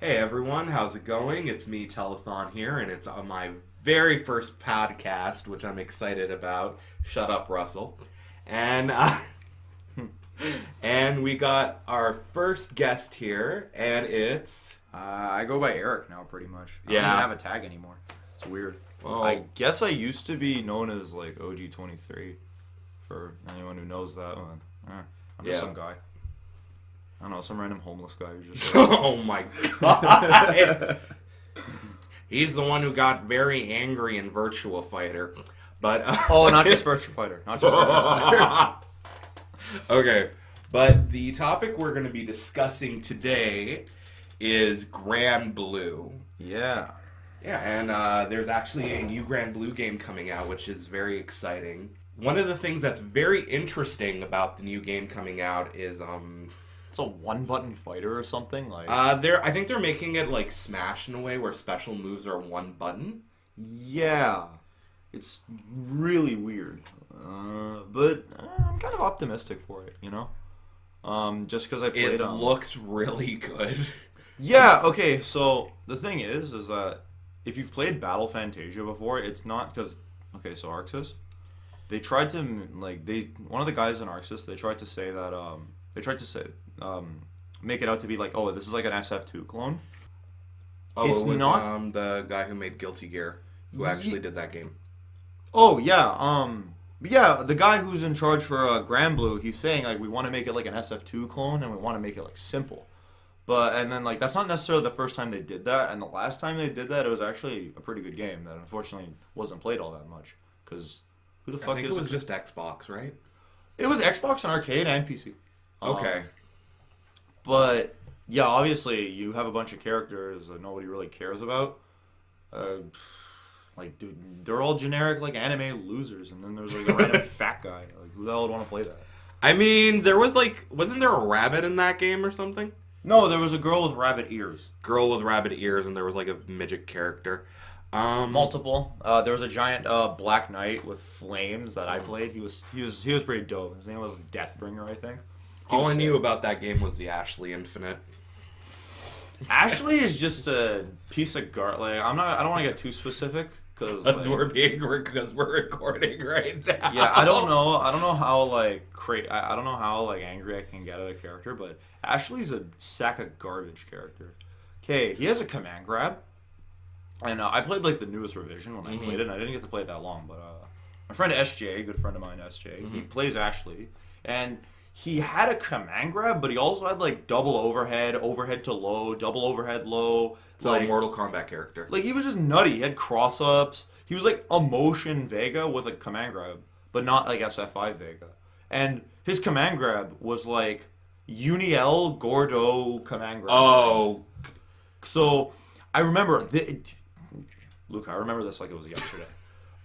Hey everyone, how's it going? It's me, Telethon here, and it's on my very first podcast, which I'm excited about. Shut up, Russell. And and we got our first guest here, and it's I go by Erik now, pretty much. I don't Yeah. even have a tag anymore. It's weird. well, I guess I used to be known as like OG23. For anyone who knows that one, I'm just Yeah. some guy. I don't know, some random homeless guy who just. oh my god, he's the one who got very angry in Virtua Fighter, but Oh, not just Virtua Fighter. Not just Virtua Fighter. Okay, but the topic we're going to be discussing today is Granblue. Yeah. Yeah, and there's actually a new Granblue game coming out, which is very exciting. One of the things that's very interesting about the new game coming out is It's a one-button fighter or something like. I think they're making it like Smash in a way where special moves are one button. Yeah. It's really weird, but I'm kind of optimistic for it. You know, just because I played. It looks really good. Yeah. Okay. So the thing is that if you've played Battle Fantasia before, it's not because So Arxis, they tried to one of the guys in Arxis, they tried to say that make it out to be like, oh, this is like an SF2 clone. Oh, It's it was not- the guy who made Guilty Gear who actually did that game. Oh yeah. The guy who's in charge for Granblue, he's saying like we want to make it like an SF2 clone and we want to make it like simple. And then like that's not necessarily the first time they did that, and the last time they did that, it was actually a pretty good game that unfortunately wasn't played all that much because who the I fuck think is it was just Xbox, right? It was Xbox and arcade and PC. Okay. But yeah, obviously you have a bunch of characters that nobody really cares about. Dude, they're all generic like anime losers, and then there's like a random fat guy. Like, who the hell would want to play that? I mean, there was wasn't there a rabbit in that game or something? No, there was a girl with rabbit ears. Girl with rabbit ears, and there was like a midget character. Multiple. There was a giant black knight with flames that I played. He was pretty dope. His name was Deathbringer, I think. All I knew about that game was the Ashley Infinite. Ashley is just a piece of like I don't want to get too specific because Because we're recording right now. yeah, I don't know how I don't know how like angry I can get at a character, but Ashley's a sack of garbage character. Okay, he has a command grab, and I played like the newest revision when I played it, and I didn't get to play it that long, but my friend SJ, good friend of mine, SJ, he plays Ashley, and he had a command grab, but he also had like double overhead, overhead to low, double overhead low. It's like a Mortal Kombat character. Like, he was just nutty. He had cross-ups. He was like a motion Vega with a command grab, but not like SF5 Vega. And his command grab was like Uni-L Gordo command grab. Oh. So, I remember... Luke, I remember this like it was yesterday.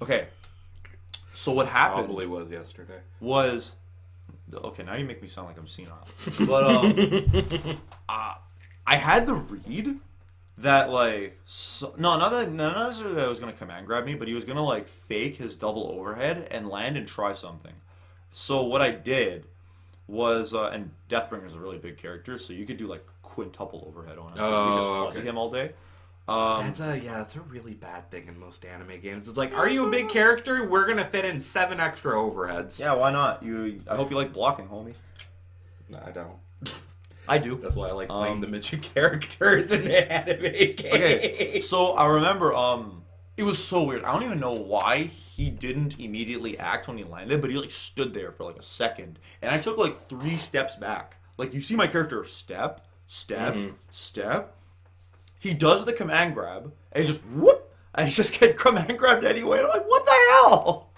Okay. So what happened Probably was yesterday. was... Okay, now you make me sound like I'm senile. But, I had the read... That like not necessarily that it was gonna command grab me, but he was gonna like fake his double overhead and land and try something. So what I did was and Deathbringer is a really big character, so you could do like quintuple overhead on him. You just fuzzy him all day. That's a really bad thing in most anime games. It's like, are you a big character? We're gonna fit in 7 extra overheads. Yeah, why not? I hope you like blocking, homie. No, I don't. I do. That's why I like playing the midget characters in the anime game. Okay, so I remember, it was so weird. I don't even know why he didn't immediately act when he landed, but he like stood there for like a second, and I took like 3 steps back. Like, you see my character step, step. He does the command grab, and he just whoop, and he just get command grabbed anyway. And I'm like, what the hell?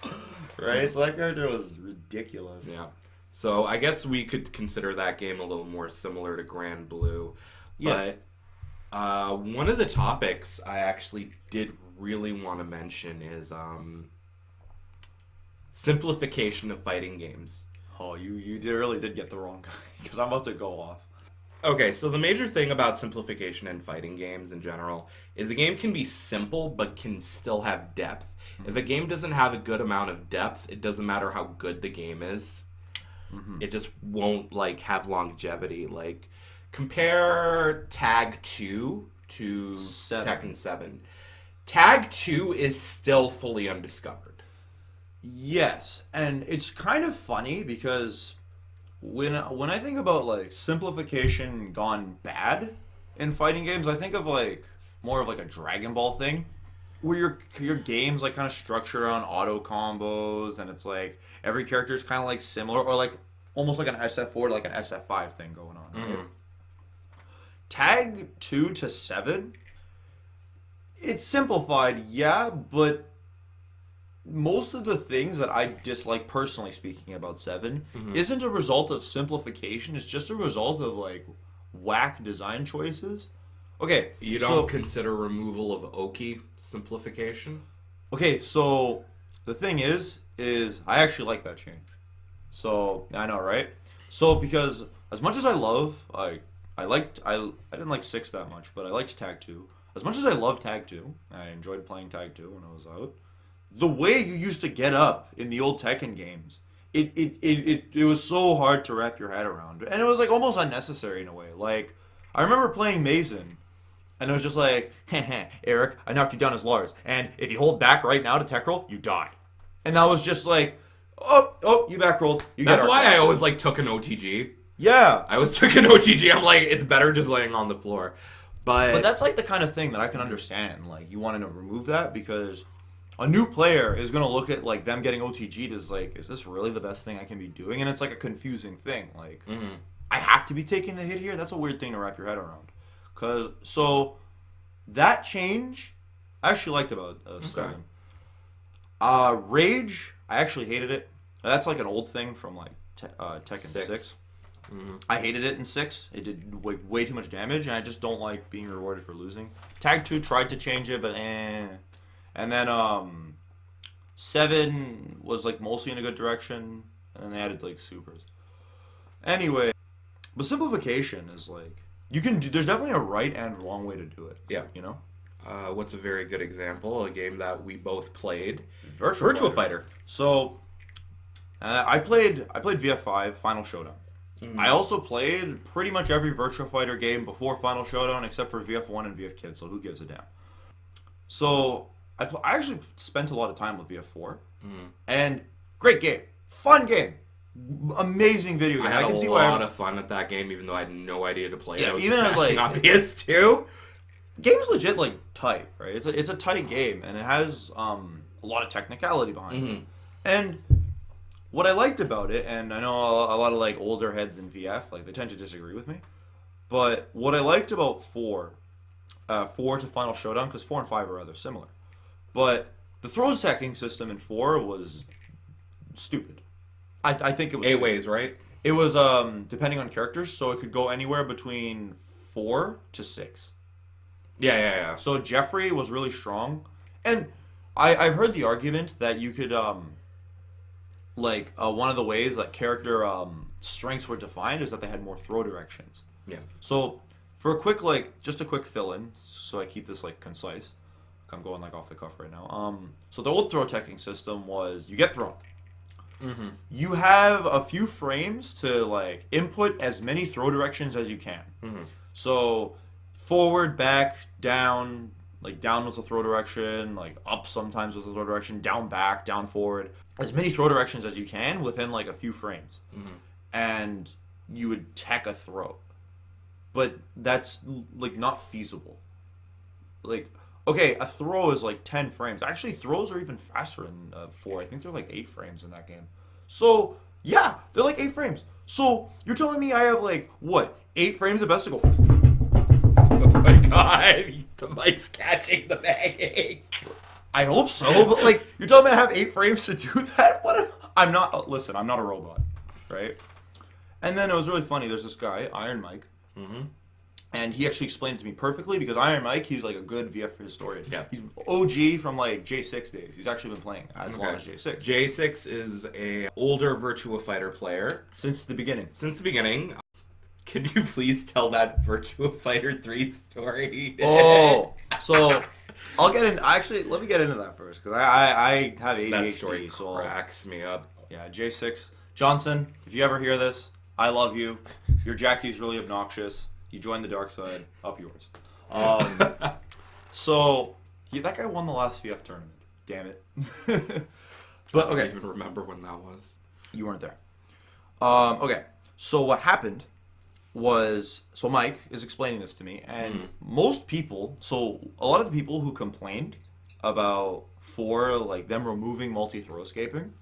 Right? So that character was ridiculous. Yeah. So I guess we could consider that game a little more similar to Granblue. Yeah. But one of the topics I actually did really want to mention is simplification of fighting games. Oh, you really did get the wrong guy, because I'm about to go off. Okay, so the major thing about simplification in fighting games in general is a game can be simple but can still have depth. If a game doesn't have a good amount of depth, it doesn't matter how good the game is. It just won't like have longevity. Like, Compare Tag 2 to 7. Tekken 7. Tag 2 is still fully undiscovered. Yes, and it's kind of funny because when I think about like simplification gone bad in fighting games, I think of like more of like a Dragon Ball thing, where your game's like kind of structured around auto combos, and it's like every character is kind of like similar, or like almost like an SF4 to like an SF5 thing going on. Right? Tag 2 to 7, it's simplified, yeah, but most of the things that I dislike, personally speaking, about 7 isn't a result of simplification. It's just a result of like whack design choices. Okay, You don't consider removal of Oki simplification? Okay, so the thing is I actually like that change. So I know, right? So because as much as I love, I didn't like 6 that much, but I liked Tag 2. As much as I love Tag 2, I enjoyed playing Tag 2 when I was out. The way you used to get up in the old Tekken games, it was so hard to wrap your head around, and it was like almost unnecessary in a way. Like I remember playing Mason, and it was just like, Erik, I knocked you down as Lars, and if you hold back right now to tech roll, you die. And that was just like, oh, you back rolled. That's why I always like took an OTG. Yeah. I always took an OTG. I'm like, it's better just laying on the floor. But that's like the kind of thing that I can understand. Like you wanted to remove that because a new player is going to look at like them getting OTG'd as like, is this really the best thing I can be doing? And it's like a confusing thing. Like, I have to be taking the hit here? That's a weird thing to wrap your head around. So that change I actually liked about 7. Rage, I actually hated it. That's like an old thing from like Tekken 6. I hated it in 6. It did way too much damage, and I just don't like being rewarded for losing. Tag 2 tried to change it, but And then 7 was like mostly in a good direction, and then they added like supers. Anyway, but simplification is like there's definitely a right and wrong way to do it. Yeah. You know? What's a very good example? A game that we both played. Virtua Fighter. So I played VF5 Final Showdown. I also played pretty much every Virtua Fighter game before Final Showdown except for VF1 and VF Kids, so who gives a damn? So I actually spent a lot of time with VF4, and great game, fun game, amazing video game. I had can a see lot of fun at that game, even though I had no idea to play it. Yeah, I was even just as, like- on PS2. Game's legit like tight, right? It's a tight game, and it has a lot of technicality behind it. And what I liked about it, and I know a lot of like older heads in VF, like they tend to disagree with me, but what I liked about 4 to Final Showdown, because 4 and 5 are rather similar, but the throw attacking system in 4 was stupid. I think it was 8 stupid. ways, right? It was depending on characters, so it could go anywhere between 4 to 6. Yeah. So Jeffrey was really strong, and I've heard the argument that you could one of the ways that character strengths were defined is that they had more throw directions. Yeah. So for a quick just a quick fill in, so I keep this like concise. I'm going like off the cuff right now. So the old throw teching system was you get thrown. You have a few frames to like input as many throw directions as you can. So forward, back, down, like down was a throw direction, like up sometimes was a throw direction, down, back, down, forward. As many throw directions as you can within like a few frames. And you would tech a throw. But that's like not feasible. Like, okay, a throw is like 10 frames. Actually, throws are even faster in 4. I think they're like 8 frames in that game. So, yeah, they're like 8 frames. So, you're telling me I have like, what, 8 frames at best to go... Oh my god, the mic's catching the banging. I hope so, but like, you're telling me I have 8 frames to do that? I'm not, listen, I'm not a robot, right? And then it was really funny, there's this guy, Iron Mike, and he actually explained it to me perfectly, because Iron Mike, he's like a good VF historian. Yeah. He's OG from like J6 days. He's actually been playing as long as J6. J6 is a older Virtua Fighter player. Since the beginning. Can you please tell that Virtua Fighter 3 story? Oh, so I'll get in. Actually, let me get into that first, because I have ADHD. That story so cracks me up. Yeah, J6 Johnson. If you ever hear this, I love you. Your Jackie's really obnoxious. You joined the dark side. Up yours. So that guy won the last VF tournament. Damn it. But okay. I don't even remember when that was. You weren't there. Okay. So what happened was, so Mike is explaining this to me, and most people, so a lot of the people who complained about like them removing multi-throw escaping,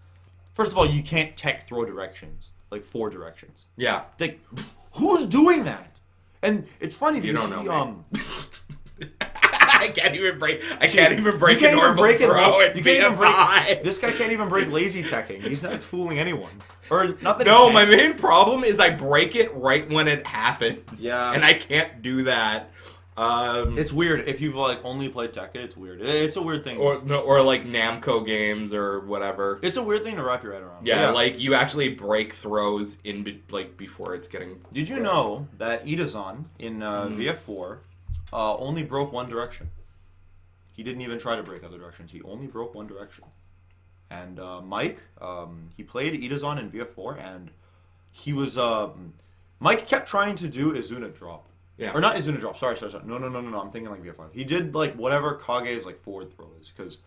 first of all, you can't tech throw directions, like 4 directions. Yeah. Like, who's doing that? And it's funny because you don't know I can't even break a normal break throw it. in BFI. This guy can't even break lazy teching. He's not fooling anyone. Or not that. No, my main problem is I break it right when it happens. Yeah. And I can't do that. It's weird. If you've like only played Tekken, it's weird. It's a weird thing. Or like Namco games or whatever. It's a weird thing to wrap your head around. Yeah, like you actually break throws before it's getting. Did you know that Itazan in VF4 only broke one direction? He didn't even try to break other directions. He only broke one direction. And Mike, he played Itazan in VF4, and he was Mike kept trying to do Izuna drop. Yeah. Or not Izuna drop. Sorry. No. I'm thinking like VF5. He did like whatever Kage's like forward throw is, because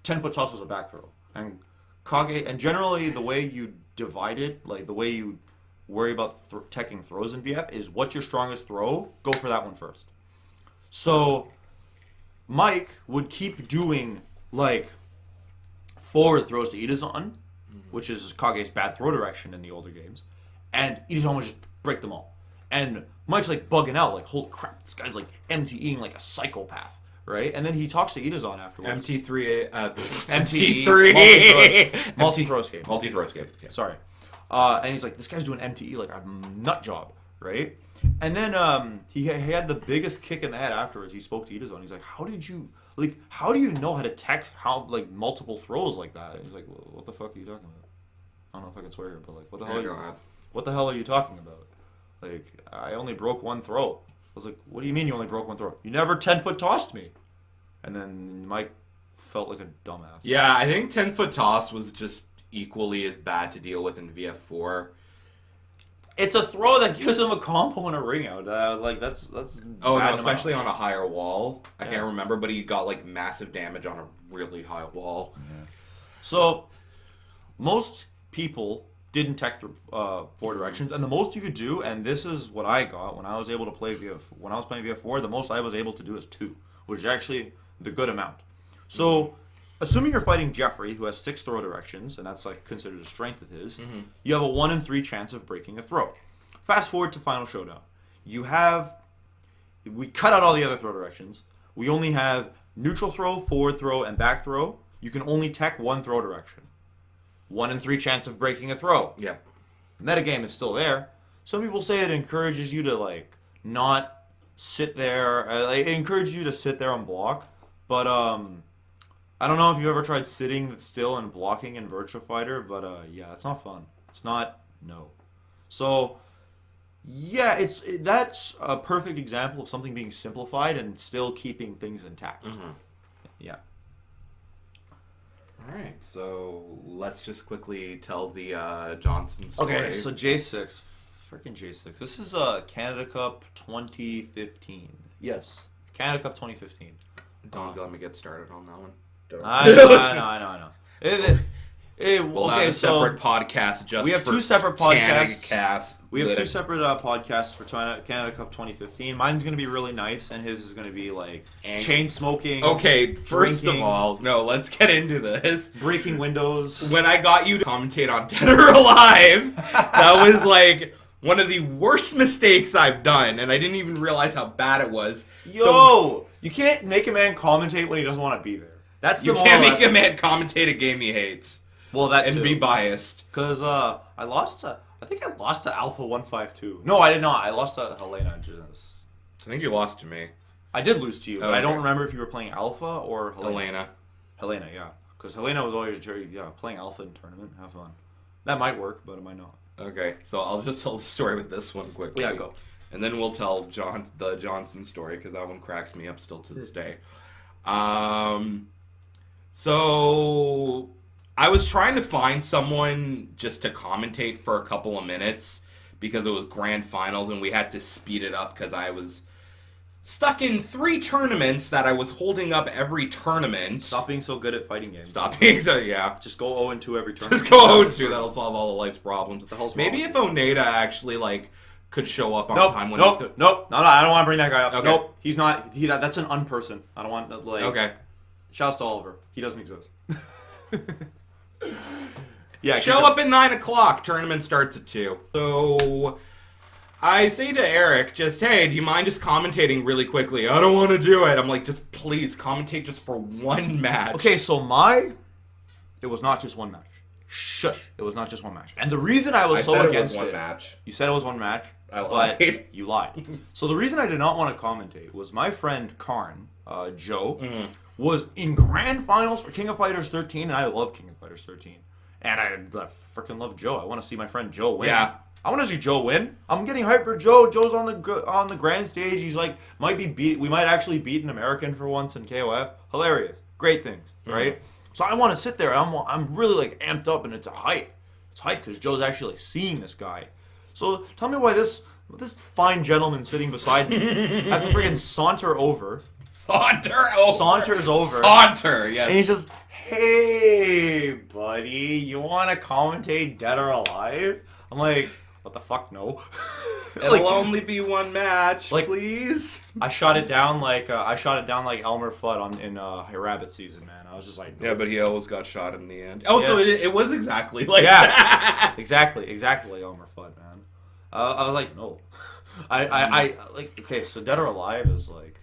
10-foot toss was a back throw. And Kage, and generally the way you divide it, like the way you worry about teching throws in VF is what's your strongest throw? Go for that one first. So Mike would keep doing like forward throws to Itazan, which is Kage's bad throw direction in the older games, and Itazan would just break them all. And Mike's like bugging out, like, holy crap, this guy's like MTEing like a psychopath, right? And then he talks to Itazan afterwards. MT3 multi-throw escape. Multi-throw escape. Yeah. Sorry. And he's like, this guy's doing MTE like a nut job, right? And then he had the biggest kick in the head afterwards. He spoke to Itazan. He's like, how do you know how to tech multiple throws like that? He's like, well, what the fuck are you talking about? I don't know if I can swear here, but like, what the hell are you talking about? Like, I only broke one throw. I was like, what do you mean you only broke one throw? You never 10-foot tossed me. And then Mike felt like a dumbass. Yeah, I think 10-foot toss was just equally as bad to deal with in VF4. It's a throw that gives him a combo and a ring out. That's. Oh no, especially on a higher wall. I can't remember, but he got like massive damage on a really high wall. Yeah. So most people didn't tech through 4 directions, and the most you could do, and this is what I got when I was able to play VF. When I was playing VF4, the most I was able to do is 2, which is actually the good amount. So, assuming you're fighting Jeffrey, who has 6 throw directions, and that's like considered a strength of his, you have a 1 in 3 chance of breaking a throw. Fast forward to Final Showdown. We cut out all the other throw directions. We only have neutral throw, forward throw, and back throw. You can only tech 1 throw direction. 1 in 3 chance of breaking a throw. Yep. Metagame is still there. Some people say it encourages you to like not sit there. It encourages you to sit there and block. But I don't know if you've ever tried sitting still and blocking in Virtua Fighter. But yeah, it's not fun. It's not. No. So yeah, that's a perfect example of something being simplified and still keeping things intact. Yeah. All right, so let's just quickly tell the Johnson story. Okay, so J6, freaking J6. This is Canada Cup 2015. Yes, Canada Cup 2015. Don't let me get started on that one. I know. We'll have a separate podcast just we have for 2 separate podcasts. Cast. We have 2 separate podcasts for Canada Cup 2015. Mine's going to be really nice, and his is going to be like chain smoking. Okay, first of all, no, let's get into this. Breaking windows. When I got you to commentate on Dead or Alive, that was like one of the worst mistakes I've done, and I didn't even realize how bad it was. You can't make a man commentate when he doesn't want to be there. That's you can't make a man commentate a game he hates. Well, that and too. Be biased. Because I think I lost to Alpha 152. No, I did not. I lost to Helena. I think you lost to me. I did lose to you, but I don't remember if you were playing Alpha or Helena. Helena, yeah. Because Helena was always playing Alpha in tournament. Have fun. That might work, but it might not. Okay, so I'll just tell the story with this one quickly. Yeah, go. And then we'll tell the Johnson story, because that one cracks me up still to this day. So I was trying to find someone just to commentate for a couple of minutes, because it was grand finals and we had to speed it up because I was stuck in 3 tournaments that I was holding up every tournament. Stop being so good at fighting games. Stop being so, yeah. Just go 0-2 every tournament. Just go 0-2. That'll solve all of life's problems. What the hell's Maybe wrong if Oneda actually, like, could show up on time when Nope. No, I don't want to bring that guy up. Okay. Nope. He's not. That's an unperson. I don't want, like... Okay. Shouts to Oliver. He doesn't exist. Yeah. Show up at 9 o'clock. Tournament starts at 2. So... I say to Eric, just, hey, do you mind just commentating really quickly? I don't want to do it. I'm like, just please commentate just for one match. Okay, so it was not just one match. Shush. It was not just one match. And the reason I was so against it, match. You said it was one match. I lied. But you lied. So the reason I did not want to commentate was my friend Karn, Joe, was in grand finals for King of Fighters 13, and I love King of Fighters 13. And I freaking love Joe. I want to see my friend Joe win. Yeah. I want to see Joe win. I'm getting hyped for Joe. Joe's on the grand stage. He's like, we might actually beat an American for once in KOF. Hilarious. Great things, right? So I want to sit there. I'm really like amped up, and it's a hype. It's hype because Joe's actually like, seeing this guy. So tell me why this fine gentleman sitting beside me has to freaking saunter over. Saunters over. Saunter, yes. And he says, hey, buddy, you want to commentate Dead or Alive? I'm like, what the fuck, no. It'll only be one match, like, please. I shot it down like Elmer Fudd in Rabbit season, man. I was just like, no. Yeah, but he always got shot in the end. Oh, yeah. So it was exactly like that. exactly like Elmer Fudd, man. I was like, no. I like, okay, so Dead or Alive is like,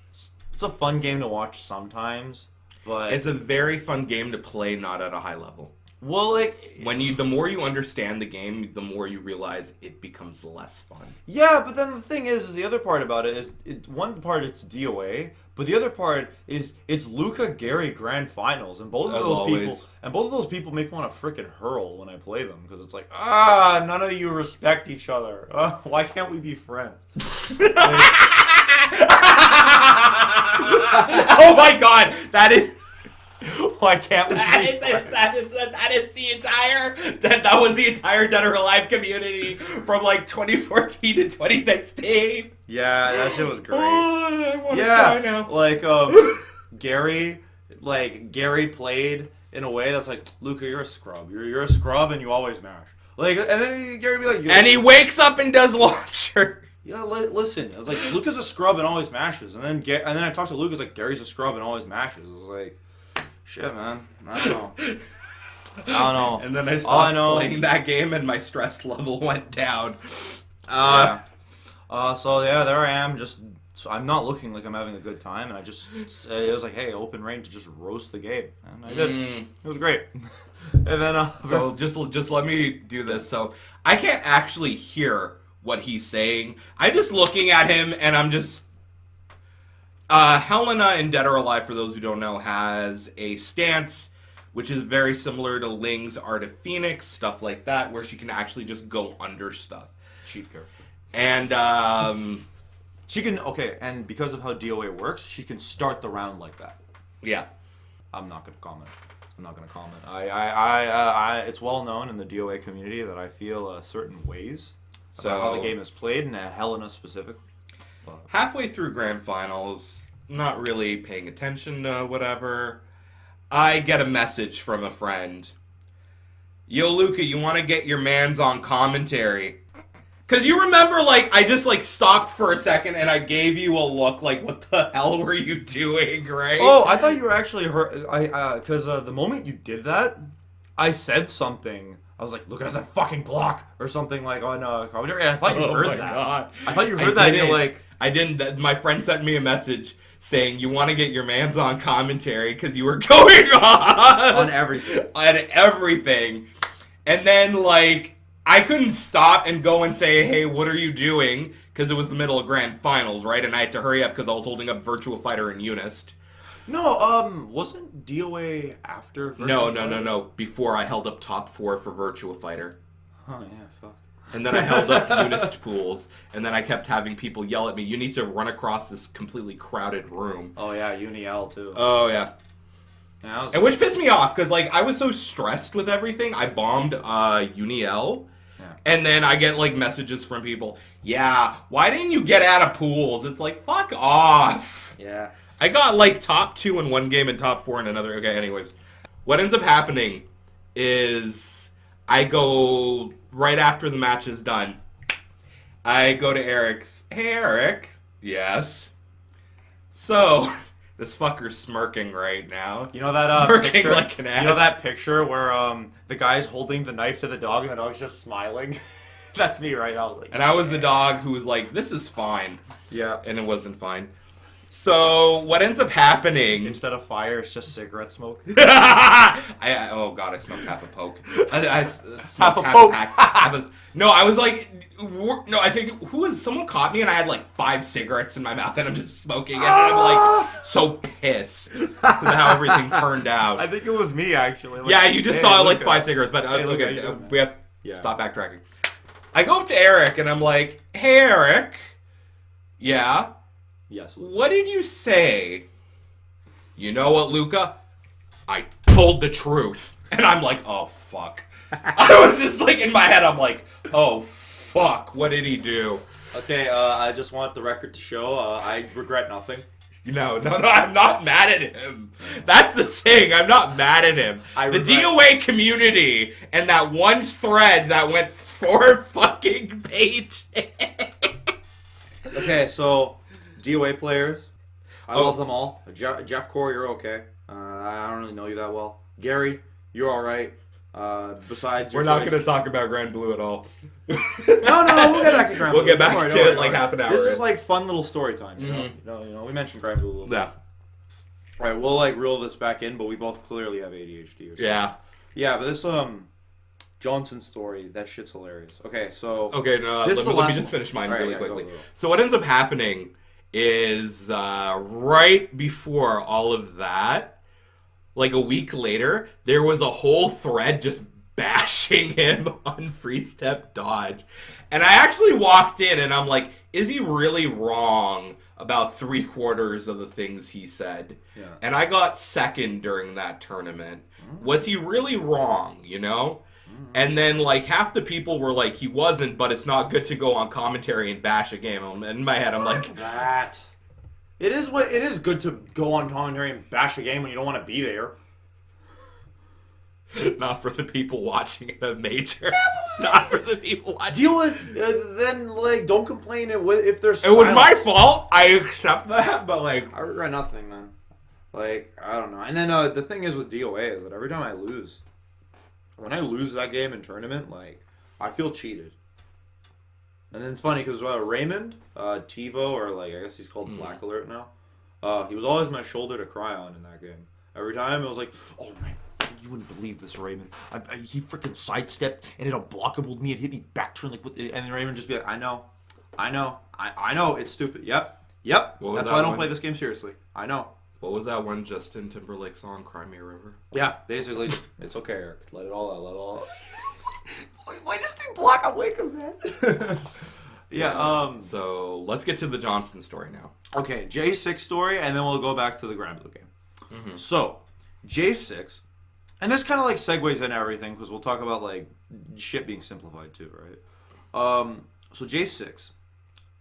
it's a fun game to watch sometimes, but it's a very fun game to play, not at a high level. Well, like, the more you understand the game, the more you realize it becomes less fun. Yeah, but then the thing is the other part about it is, one part it's DOA, but the other part is it's Luca Gary Grand Finals, and both of those people make me want to freaking hurl when I play them, because it's like, none of you respect each other. Why can't we be friends? Oh my god, that is. Why can't we? That was the entire Dead or Alive community from like 2014 to 2016. Yeah, that shit was great. I want to cry now. Like Gary played in a way that's like, Luca, you're a scrub. You're a scrub, and you always mash. Like, and then Gary be like, and he wakes up and does launcher. Yeah, listen. I was like, Luca's a scrub and always mashes, and then I talked to Luca, it's like, Gary's a scrub and always mashes. I was like, shit, man. I don't know. And then I stopped playing that game, and my stress level went down. So yeah, there I am. I'm not looking like I'm having a good time, and it was like, hey, open range to just roast the game, and I did. It was great. And then so just let me do this. So I can't actually hear what he's saying. I'm just looking at him, and I'm just. Helena in Dead or Alive, for those who don't know, has a stance which is very similar to Ling's Art of Phoenix, stuff like that, where she can actually just go under stuff. Cheat character. And she can, and because of how DOA works, she can start the round like that. Yeah. I'm not going to comment. I it's well known in the DOA community that I feel certain ways about how the game is played, and Helena specifically. Halfway through Grand Finals, not really paying attention to whatever, I get a message from a friend. Yo, Luca, you want to get your mans on commentary? Because you remember, like, I just, like, stopped for a second and I gave you a look like, what the hell were you doing, right? Oh, I thought you were actually hurt. Because the moment you did that, I said something. I was like, look at that fucking block or something like on commentary. And I thought you heard that. God. I thought you heard that and you're like... I didn't. My friend sent me a message saying you want to get your mans on commentary because you were going on everything. And then, like, I couldn't stop and go and say, hey, what are you doing? Because it was the middle of Grand Finals, right? And I had to hurry up because I was holding up Virtua Fighter and Unist. No, wasn't DOA after Virtua Fighter? No. Before I held up top 4 for Virtua Fighter. Oh, yeah, fuck. And then I held up Unist pools, and then I kept having people yell at me, you need to run across this completely crowded room. Oh, yeah, Uni-L, too. Oh, yeah. And which pissed me off, because, like, I was so stressed with everything, I bombed Uni-L. Yeah. And then I get like messages from people, yeah, why didn't you get out of pools? It's like, fuck off. Yeah. I got like top 2 in one game and top 4 in another. Okay, anyways. What ends up happening is I go right after the match is done. I go to Eric's. Hey, Erik. Yes. So, this fucker's smirking right now. You know that smirking picture? like an ass. You know that picture where the guy's holding the knife to the dog and the dog's just smiling? That's me right now. Like, and I was the dog who was like, this is fine. Yeah. And it wasn't fine. So, what ends up happening... Instead of fire, it's just cigarette smoke. oh, God, I smoked half a poke. I smoked half a poke. Pack. I was like... No, I think... Someone caught me and I had like 5 cigarettes in my mouth and I'm just smoking it. And I'm like so pissed with how everything turned out. I think it was me, actually. Like, yeah, you just saw like 5 cigarettes. But look at... we have to stop backtracking. I go up to Erik and I'm like, hey, Erik. Yeah? Yes. What did you say? You know what, Luca? I told the truth. And I'm like, oh, fuck. I was just like, in my head, I'm like, oh, fuck. What did he do? Okay, I just want the record to show I regret nothing. No, I'm not mad at him. That's the thing. I'm not mad at him. The DOA community and that one thread that went 4 fucking pages. Okay, so... DOA players, I love them all. Jeff Core, you're okay. I don't really know you that well. Gary, you're all right. Besides, we're not going to talk about Granblue at all. No, we'll get back to Granblue. We'll get back to it like half an hour. This is like fun little story time. You know, we mentioned Granblue a little bit. Yeah. All right, we'll like reel this back in, but we both clearly have ADHD. Or something. Yeah, but this Johnson story, that shit's hilarious. Okay, so let me just finish mine really quickly. Go. So what ends up happening is right before all of that, like a week later, there was a whole thread just bashing him on free step dodge. And I actually walked in and I'm like, is he really wrong about 3/4 of the things he said? Yeah. And I got second during that tournament. Was he really wrong, you know? And then, like, half the people were like, he wasn't, but it's not good to go on commentary and bash a game. And in my head, I'm like... That. It is good to go on commentary and bash a game when you don't want to be there. Not for the people watching at a major. Not for the people watching. Deal with... then, like, don't complain if there's It was my fault. I accept that, but, like... I regret nothing, man. Like, I don't know. And then the thing is with DOA is that every time I lose... When I lose that game in tournament, like, I feel cheated. And then it's funny because Raymond, TiVo, or like, I guess he's called Black Alert now, he was always my shoulder to cry on in that game. Every time it was like, oh man, you wouldn't believe this, Raymond. He freaking sidestepped and it unblockable me. It hit me back turn, like, and then Raymond just be like, I know, it's stupid. Yep. That's why I don't play this game seriously. I know. What was that one Justin Timberlake song, Cry Me a River? Yeah, basically, it's okay, Erik. Let it all out, Why does he block awake him, man? Yeah, So, let's get to the Johnson story now. Okay, J6 story, and then we'll go back to the Granblue game. Mm-hmm. So, J6, and this kind of, like, segues into everything, because we'll talk about, like, shit being simplified, too, right? So, J6,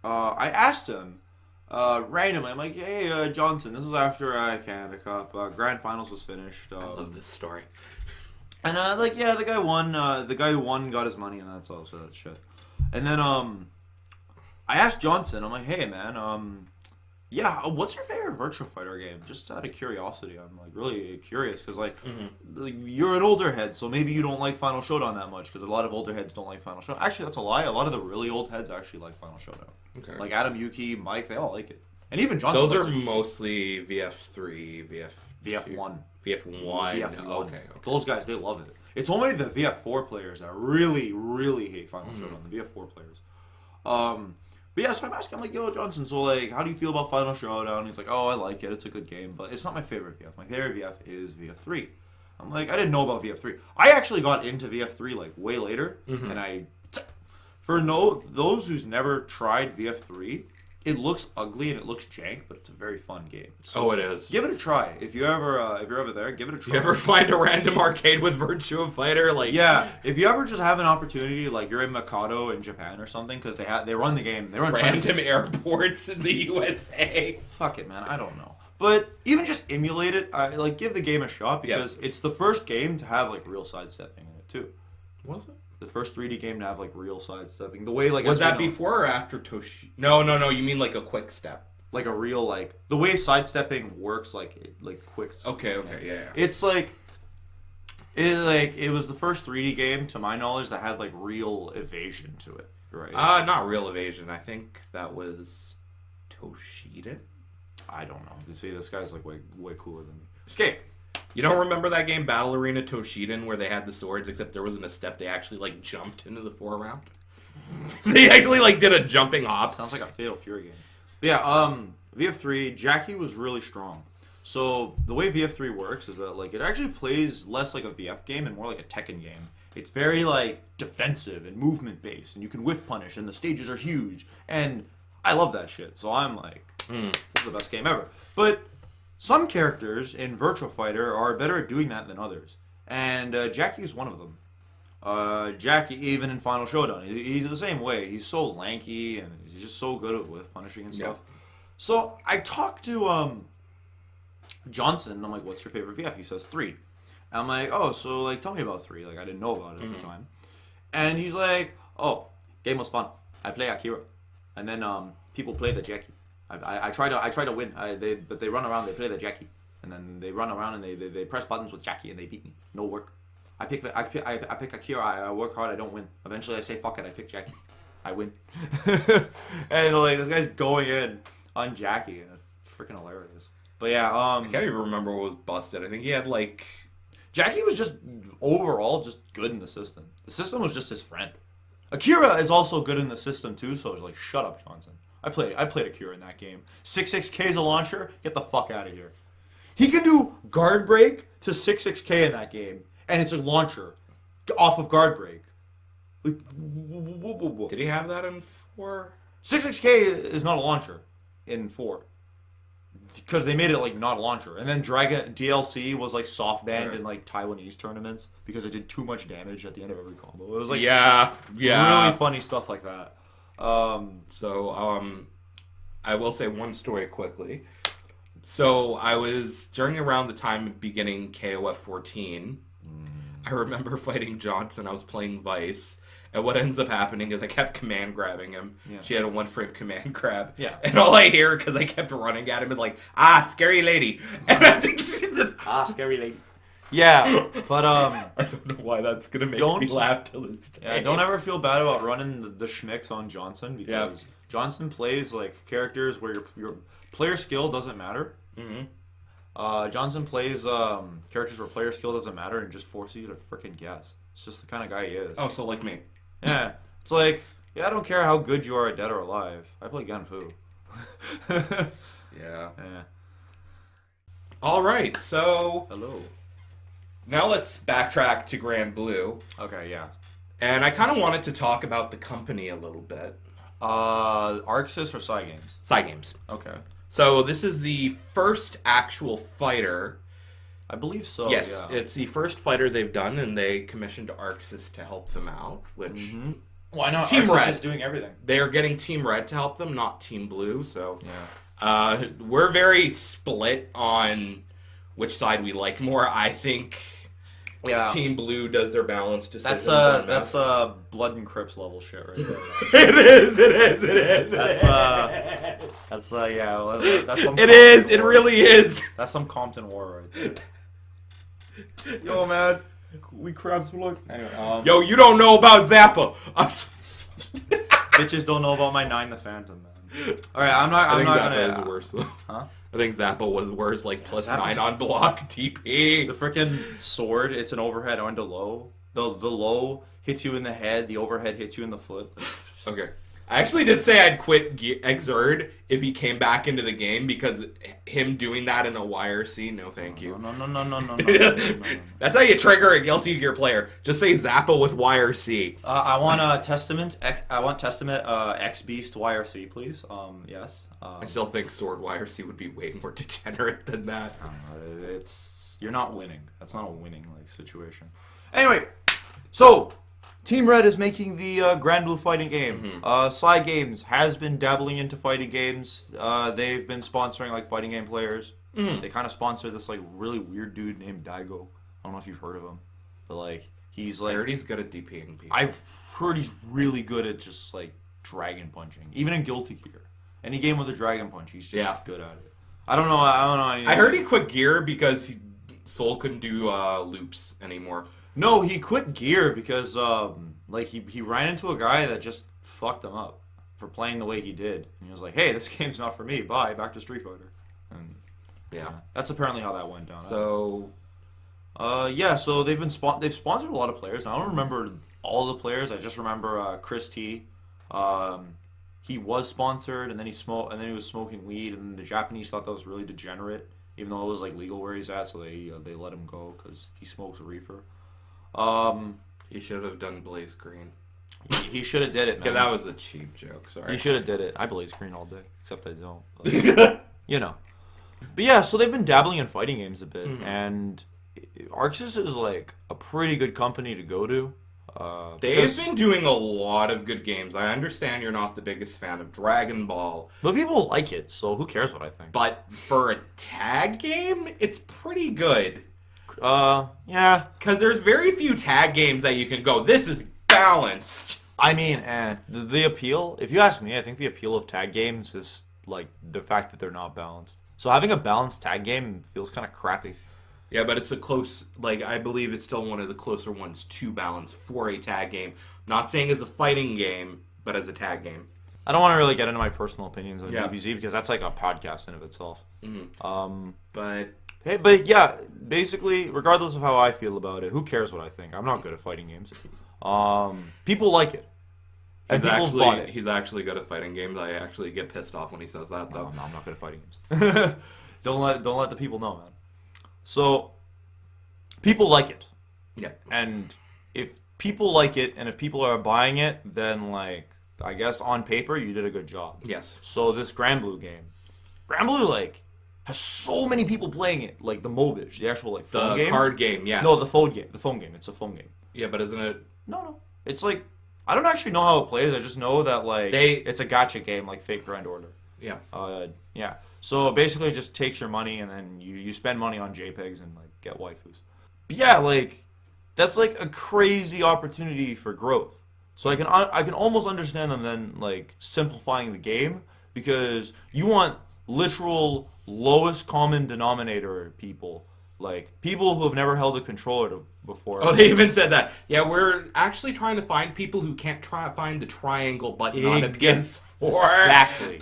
I asked him, randomly, I'm like, hey, Johnson, this was after Canada Cup. Grand Finals was finished. I love this story. And like, yeah, the guy won. The guy who won got his money, and that's all. So that shit. And then I asked Johnson, I'm like, hey, man, yeah, what's your favorite Virtua Fighter game? Just out of curiosity, I'm like really curious because like you're an older head, so maybe you don't like Final Showdown that much because a lot of older heads don't like Final Showdown. Actually, that's a lie. A lot of the really old heads actually like Final Showdown. Okay. Like Adam, Yuki, Mike, they all like it, and even Johnson. Those are mostly VF3, VF1. VF1. Okay. Those guys, they love it. It's only the VF4 players that really, really hate Final Showdown. The VF4 players. But yeah, so I'm asking, I'm like, yo, Johnson, so like, how do you feel about Final Showdown? He's like, oh, I like it. It's a good game, but it's not my favorite VF. My favorite VF is VF3. I'm like, I didn't know about VF3. I actually got into VF3 like way later, and for those who's never tried VF3, It looks ugly and it looks jank, but it's a very fun game. So it is. give it a try. If you're ever there, give it a try. You ever find a random arcade with Virtua Fighter? Like, Yeah, if you ever just have an opportunity, like you're in Mikado in Japan or something, because they run the game. They run random airports in the USA. Fuck it, man. I don't know. But even just emulate it, like give the game a shot because it's the first game to have like real sidestepping in it too. Was it? The first 3D game to have like real sidestepping. The way like was that before or after Toshi? No. You mean like a quick step? Like a real like the way sidestepping works, like quick. Okay, yeah. It's like it was the first 3D game to my knowledge that had like real evasion to it, right? Not real evasion. I think that was Toshiden. I don't know. You see, this guy's like way cooler than me. Okay. You don't remember that game Battle Arena Toshiden where they had the swords, except there wasn't a step. They actually like jumped into the foreground. They actually like did a jumping hop. Sounds like a Fatal Fury game. But yeah, VF3, Jackie was really strong. So the way VF3 works is that like it actually plays less like a VF game and more like a Tekken game. It's very like defensive and movement based, and you can whiff punish, and the stages are huge, and I love that shit. So I'm like, it's the best game ever. But some characters in Virtua Fighter are better at doing that than others, and Jackie is one of them. Jackie, even in Final Showdown, he's the same way. He's so lanky and he's just so good at whiff punishing and stuff. Yeah. So I talked to Johnson. I'm like, "What's your favorite VF?" He says 3. And I'm like, "Oh, so like tell me about 3." Like I didn't know about it at the time. And he's like, "Oh, game was fun. I play Akira, and then people play the Jackie. I try to win. But they run around. They play the Jackie, and then they run around and they press buttons with Jackie and they beat me. No work. I pick Akira. I work hard. I don't win. Eventually, I say fuck it. I pick Jackie. I win." And like this guy's going in on Jackie, and it's freaking hilarious. But yeah, I can't even remember what was busted. I think he had like Jackie was just overall just good in the system. The system was just his friend. Akira is also good in the system too, so I was like, shut up, Johnson. I played Akira in that game. 6-6K is a launcher. Get the fuck out of here. He can do guard break to 6-6K in that game, and it's a launcher off of guard break. Like, did he have that in 4? 6-6K is not a launcher in 4. Because they made it like not a launcher. And then Dragon DLC was like soft banned in like Taiwanese tournaments because it did too much damage at the end of every combo. It was like really funny stuff like that. I will say one story quickly. So I was during around the time of beginning KOF 14. I remember fighting Johnson. I was playing Vice. And what ends up happening is I kept command grabbing him. Yeah. She had a 1-frame command grab. Yeah. And all I hear, because I kept running at him, is like, scary lady. And scary lady. Yeah, but I don't know why that's going to make me laugh till this day. Yeah, don't ever feel bad about running the schmicks on Johnson, because Johnson plays like characters where your player skill doesn't matter. Mm-hmm. Johnson plays characters where player skill doesn't matter and just forces you to freaking guess. It's just the kind of guy he is. Oh, so like me. Yeah. It's like, I don't care how good you are at Dead or Alive. I play Gunfu. Yeah. All right, so... Hello. Now let's backtrack to Granblue. Okay, yeah. And I kind of wanted to talk about the company a little bit. Arxis or Cygames? Cygames. Okay. So this is the first actual fighter... I believe so. Yes, it's the first fighter they've done, and they commissioned Arxis to help them out. Which why not? Team Arxis Red is doing everything. They are getting Team Red to help them, not Team Blue. So we're very split on which side we like more. I think Team Blue does their balanced decisions. That's Blood and Crips level shit right there. It is. That's yeah. That's some. It is. It really is. That's some Compton War right there. Yo, man, we crabs look. Anyway, yo, you don't know about Zappa. Bitches don't know about my 9 the Phantom, man. All right, I'm not Zappa gonna. Was worse though. Huh? I think Zappa was worse, like +9 on block TP. The freaking sword, it's an overhead onto low. The low hits you in the head, the overhead hits you in the foot. Okay. I actually did say I'd quit Xrd if he came back into the game because him doing that in a YRC, no thank you. No. That's how you trigger a Guilty Gear player. Just say Zappa with YRC. I want a Testament. I want Testament X Beast YRC, please. Yes. I still think Sword YRC would be way more degenerate than that. You're not winning. That's not a winning situation. Anyway, so Team Red is making the Granblue fighting game. Sly Games has been dabbling into fighting games. They've been sponsoring like fighting game players. They kind of sponsor this like really weird dude named Daigo. I don't know if you've heard of him, but like he's like. I heard he's good at DPing people. I've heard he's really good at just like dragon punching, even in Guilty Gear. Any game with a dragon punch, he's just good at it. I don't know anything. I heard he quit Gear because Soul couldn't do loops anymore. No, he quit Gear because like he ran into a guy that just fucked him up for playing the way he did, and he was like, "Hey, this game's not for me. Bye, back to Street Fighter." And that's apparently how that went down. So, so they've sponsored a lot of players. I don't remember all the players. I just remember Chris T. He was sponsored, and then he was smoking weed, and the Japanese thought that was really degenerate, even though it was like legal where he's at, so they let him go because he smokes reefer. He should have done Blaze Green. He should have did it, man. Yeah, that was a cheap joke. Sorry. He should have did it. I Blaze Green all day, except I don't. But, you know. But yeah, so they've been dabbling in fighting games a bit, and Arxis is like a pretty good company to go to. They've been doing a lot of good games. I understand you're not the biggest fan of Dragon Ball. But people like it, so who cares what I think? But for a tag game, it's pretty good. Yeah. Because there's very few tag games that you can go, this is balanced. I mean, the appeal, if you ask me, I think the appeal of tag games is like the fact that they're not balanced. So having a balanced tag game feels kind of crappy. Yeah, but it's a close, like, I believe it's still one of the closer ones to balance for a tag game. Not saying as a fighting game, but as a tag game. I don't want to really get into my personal opinions on DBZ because that's like a podcast in of itself. But yeah, basically, regardless of how I feel about it, who cares what I think? I'm not good at fighting games. People like it. And people's bought it. He's actually good at fighting games. I actually get pissed off when he says that, though. No, I'm not good at fighting games. Don't let the people know, man. So, people like it. Yeah. And if people like it, and if people are buying it, then, like, I guess on paper, you did a good job. Yes. So, this Granblue game. Granblue, like, has so many people playing it. Like, the Mobish, the actual, like, phone game. The card game, yes. No, the phone game. The phone game. It's a phone game. Yeah, but isn't it... No. It's, like, I don't actually know how it plays. I just know that, like, it's a gacha game, like Fate Grand Order. Yeah. Yeah. So basically, it just takes your money and then you spend money on JPEGs and like get waifus. But yeah, like that's like a crazy opportunity for growth. So I can almost understand them then like simplifying the game because you want literal lowest common denominator people, like people who have never held a controller before. Oh, they even said that. Yeah, we're actually trying to find people who can't find the triangle button on a PS4. Exactly.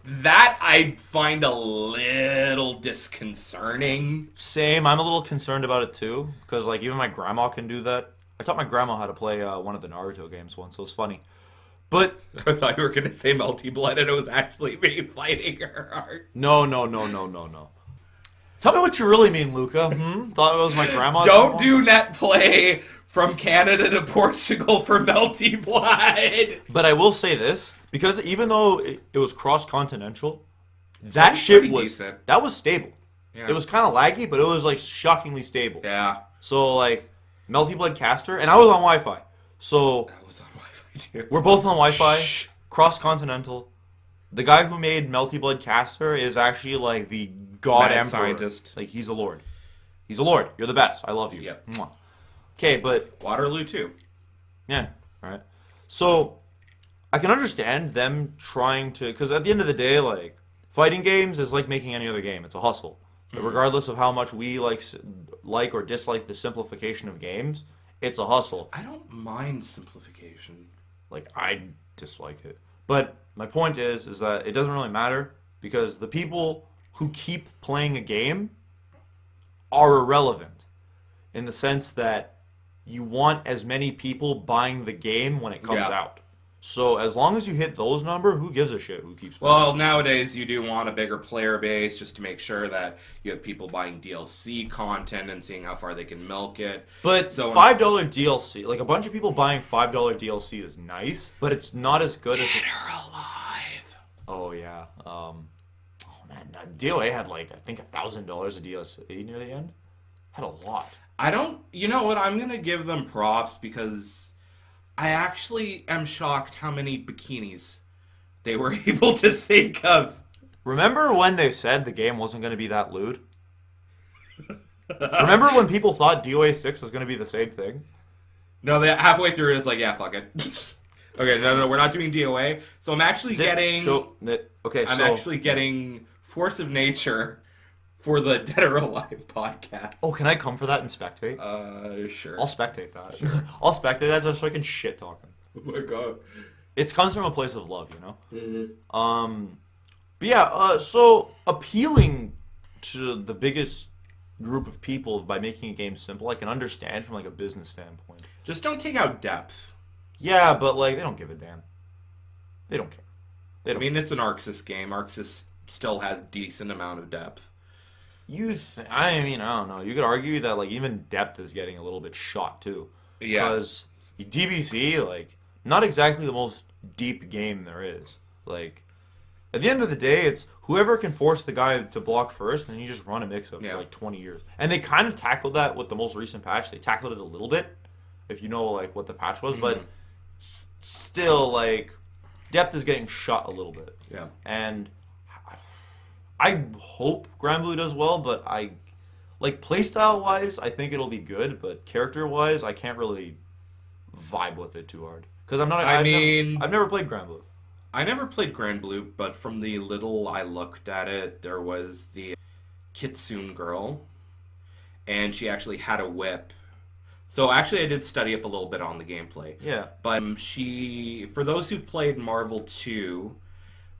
I find a little disconcerting. Same. I'm a little concerned about it too, because like even my grandma can do that. I taught my grandma how to play one of the Naruto games once, so it's funny. But I thought you were gonna say Multi-Blood, and it was actually me fighting her. No. Tell me what you really mean, Luca. Thought it was my grandma. Don't do net play from Canada to Portugal for Multi-Blood. But I will say this. Because even though it was cross-continental, that shit was stable. Yeah. It was kind of laggy, but it was like shockingly stable. Yeah. So like Multi-Blood Caster, and I was on Wi-Fi. So I was on Wi-Fi too. We're both on Wi-Fi. Cross-continental. The guy who made Multi-Blood Caster is actually like the god Mad emperor. Scientist. Like he's a lord. He's a lord. You're the best. I love you. Yep. Okay, but Waterloo too. Yeah. Right. So I can understand them trying to, because at the end of the day, like, fighting games is like making any other game. It's a hustle. But regardless of how much we like or dislike the simplification of games, it's a hustle. I don't mind simplification. Like, I dislike it. But my point is that it doesn't really matter because the people who keep playing a game are irrelevant in the sense that you want as many people buying the game when it comes out. So as long as you hit those numbers, who gives a shit who keeps playing? Well, nowadays you do want a bigger player base just to make sure that you have people buying DLC content and seeing how far they can milk it. But So $5 DLC, like a bunch of people buying $5 DLC is nice, but it's not as good as Dead or alive. Oh yeah. Oh man, DOA had like I think $1,000 of DLC near the end. Had a lot. You know what? I'm gonna give them props because I actually am shocked how many bikinis they were able to think of. Remember when they said the game wasn't going to be that lewd? Remember when people thought DOA 6 was going to be the same thing? No, they halfway through it's like, yeah, fuck it. Okay, no, we're not doing DOA. So I'm actually getting actually getting Force of Nature for the Dead or Alive podcast. Oh, can I come for that and spectate? Sure. I'll spectate that. Sure. I'll spectate that just so I can shit talk him. Oh my god. It comes from a place of love, you know? Mm-hmm. But yeah, so appealing to the biggest group of people by making a game simple, I can understand from like a business standpoint. Just don't take out depth. Yeah, but like they don't give a damn. They don't care. I mean, it's an Arxis game. Arxis still has decent amount of depth. I don't know. You could argue that like even depth is getting a little bit shot too. Yeah. Because DBC, like, not exactly the most deep game there is. Like, at the end of the day, it's whoever can force the guy to block first, and then you just run a mix-up for like 20 years. And they kind of tackled that with the most recent patch. They tackled it a little bit, if you know like what the patch was, but still, like, depth is getting shot a little bit. Yeah. And I hope Granblue does well, but playstyle-wise, I think it'll be good, but character-wise, I can't really vibe with it too hard. Because I've never played Granblue. I never played Granblue, but from the little I looked at it, there was the Kitsune girl, and she actually had a whip. So actually I did study up a little bit on the gameplay. Yeah. But for those who've played Marvel 2,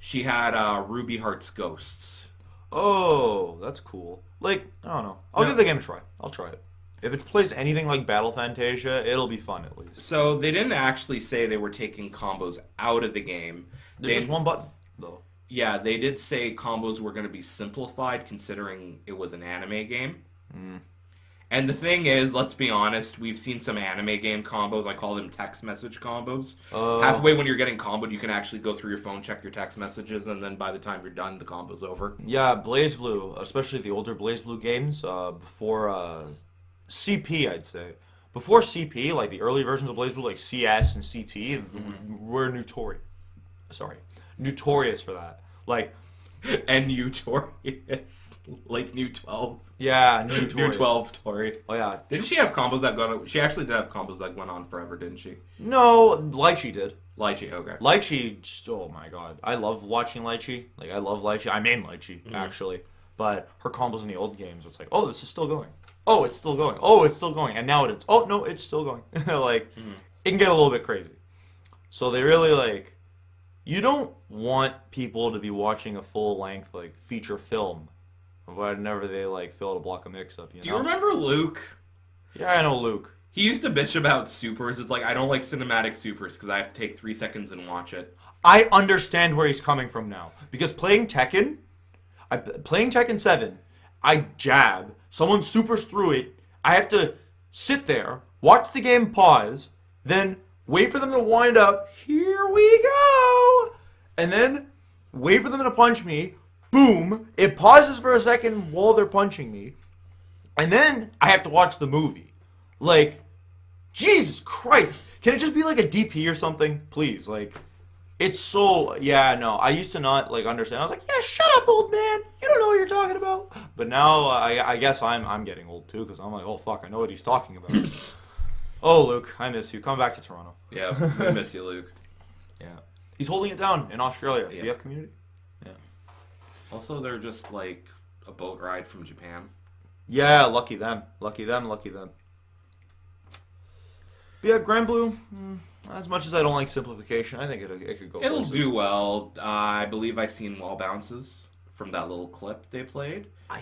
she had Ruby Heart's Ghosts. Oh, that's cool. Like, I don't know. I'll give the game a try. I'll try it. If it plays anything like Battle Fantasia, it'll be fun at least. So they didn't actually say they were taking combos out of the game. There's just one button, though. Yeah, they did say combos were going to be simplified considering it was an anime game. And the thing is, let's be honest, we've seen some anime game combos. I call them text message combos. Halfway when you're getting comboed, you can actually go through your phone, check your text messages, and then by the time you're done, the combo's over. Yeah, BlazBlue, especially the older BlazBlue games, before CP, I'd say. Before CP, like the early versions of BlazBlue, like CS and CT, were notorious for that. Like, and notorious, like New 12. Yeah, notorious. New 12 Tori. Oh yeah. Didn't she have combos that got? She actually did have combos that went on forever, didn't she? No, Lychee did. Lychee, okay. Lychee, oh my god, I love watching Lychee. Like I love Lychee. I main Lychee actually, but her combos in the old games, it's like, oh, this is still going. Oh, it's still going. Oh, it's still going. And now it's, oh no, it's still going. Like, it can get a little bit crazy. So they really like. You don't want people to be watching a full-length, like, feature film whenever they, like, fail to block a mix-up, Do you remember Luke? Yeah, I know Luke. He used to bitch about supers. It's like, I don't like cinematic supers because I have to take 3 seconds and watch it. I understand where he's coming from now. Because playing Tekken 7, I jab, someone supers through it, I have to sit there, watch the game pause, then wait for them to wind up, here we go, and then wait for them to punch me, boom, it pauses for a second while they're punching me, and then I have to watch the movie. Like, Jesus Christ, can it just be like a DP or something? Please, like, it's so, yeah, no, I used to not, like, understand. I was like, yeah, shut up, old man, you don't know what you're talking about. But now, I guess I'm getting old, too, because I'm like, oh, fuck, I know what he's talking about. Oh, Luke, I miss you. Come back to Toronto. Yeah, I miss you, Luke. Yeah. He's holding it down in Australia. Yeah. VF community. Yeah. Also, they're just like a boat ride from Japan. Yeah, lucky them. Lucky them, lucky them. But yeah, Granblue, as much as I don't like simplification, I think it could go It'll places. do well. I believe I've seen wall bounces from that little clip they played. I